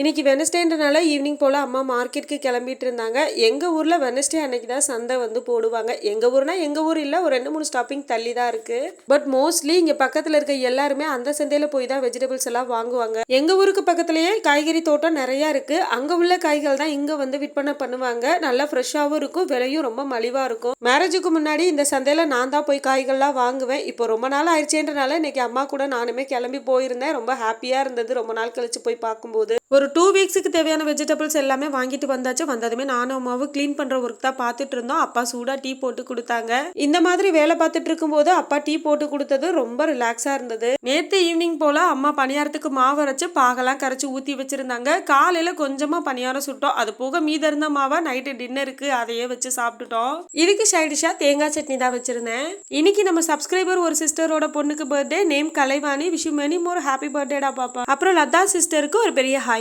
இன்னைக்கு வெனஸ்டேன்றனால ஈவினிங் போல் அம்மா மார்க்கெட்டுக்கு கிளம்பிட்டு இருந்தாங்க. எங்கள் ஊரில் வெனஸ்டே அன்னைக்கு தான் சந்தை வந்து போடுவாங்க. எங்கள் ஊர்னா எங்கள் ஊர் இல்லை, ஒரு 2-3 ஸ்டாப்பிங் தள்ளி தான் இருக்குது. பட் மோஸ்ட்லி இங்கே பக்கத்தில் இருக்க எல்லாருமே அந்த சந்தையில் போய் தான் வெஜிடபிள்ஸ் எல்லாம் வாங்குவாங்க. எங்கள் ஊருக்கு பக்கத்துலேயே காய்கறி தோட்டம் நிறையா இருக்குது. அங்கே உள்ள காய்கள் தான் இங்கே வந்து விற்பனை பண்ணுவாங்க. நல்லா ஃப்ரெஷ்ஷாகவும் இருக்கும், விலையும் ரொம்ப மலிவாக இருக்கும். மேரேஜுக்கு முன்னாடி இந்த சந்தையில் நான் தான் போய் காய்கள்லாம் வாங்குவேன். இப்போ ரொம்ப நாள் ஆயிடுச்சேன்றனால இன்னைக்கு அம்மா கூட நானுமே கிளம்பி போயிருந்தேன். ரொம்ப ஹாப்பியாக இருந்தது ரொம்ப நாள் கழிச்சு போய் பார்க்கும்போது. ஒரு 2 வீக்ஸுக்கு தேவையான வெஜிடபிள்ஸ் எல்லாமே வாங்கிட்டு வந்தாச்சு. வந்ததுமே நானும் அம்மாவும் க்ளீன் பண்ணுற ஒர்க் தான் பார்த்துட்டு இருந்தோம். அப்பா சூடாக டீ போட்டு கொடுத்தாங்க. இந்த மாதிரி வேலை பார்த்துட்டு இருக்கும்போது அப்பா டீ போட்டு கொடுத்தது ரொம்ப ரிலாக்ஸாக இருந்தது. நேற்று ஈவினிங் போல் அம்மா பணியாரத்துக்கு மாவு அரைச்சு பாகெல்லாம் கரைச்சி ஊற்றி வச்சுருந்தாங்க. காலையில் கொஞ்சமாக பணியாரம் சுட்டோம். அது போக மீத இருந்த மாவை நைட்டு டின்னருக்கு அதையே வச்சு சாப்பிட்டுட்டோம். இதுக்கு சைடிஷாக தேங்காய் சட்னி தான் வச்சுருந்தேன். இன்னைக்கு நம்ம சப்ஸ்கிரைபர் ஒரு சிஸ்டரோட பொண்ணுக்கு birthday. Name Kalaivani. Wish you many more happy பர்த்டேடா பாப்பா. அப்புறம் லதா சிஸ்டருக்கு ஒரு பெரிய ஹாய்